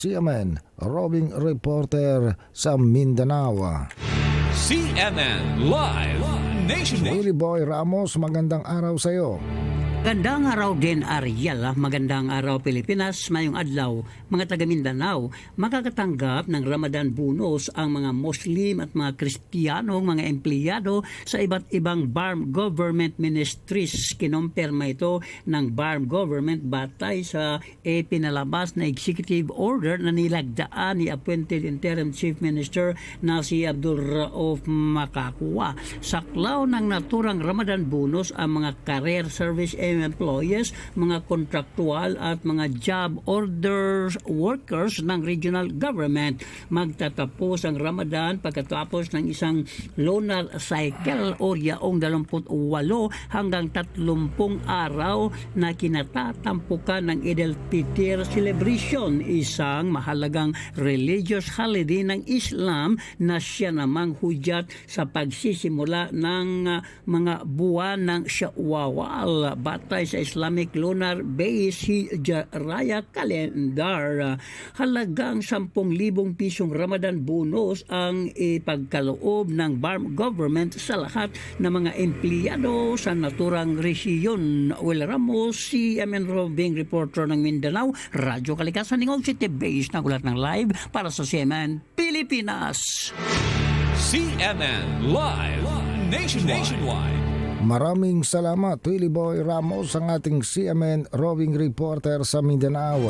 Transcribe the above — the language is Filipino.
CNN roving reporter sa Mindanao. CNN Live Nation. Willie Boy Ramos, magandang araw sa iyo. Magandang araw din, Ariel. Magandang araw, Pilipinas. Mayong adlaw, mga taga Mindanao. Makakatanggap ng Ramadan bonus ang mga Muslim at mga Kristiyanong mga empleyado sa iba't ibang BARM government ministries. Kinumpirma ito ng BARM government batay sa pinalabas na executive order na nilagdaan ni appointed interim chief minister na si Abdul Rauf Makakwa. Saklaw ng naturang Ramadan bonus ang mga career service employees, mga kontraktual at mga job orders workers ng regional government. Magtatapos ang Ramadan pagkatapos ng isang lunar cycle o yaong 28 hanggang 30 araw na kinatatampukan ng Eid al-Fitr celebration, isang mahalagang religious holiday ng Islam na siya namang hudyat sa pagsisimula ng mga buwan ng Shawwal batay sa Islamic Lunar Base Hijraya Calendar. Halagang 10,000 pisong Ramadan bonus ang ipagkaloob ng BARM government sa lahat ng mga empleyado sa naturang rehiyon. Will Ramos, CNN roving reporter ng Mindanao, Radyo Kalikasan ng City Base, nagulat ng live para sa CNN Pilipinas. CNN Live Nationwide. Maraming salamat, Willie Boy Ramos, ang ating CNN roving reporter sa Mindanao.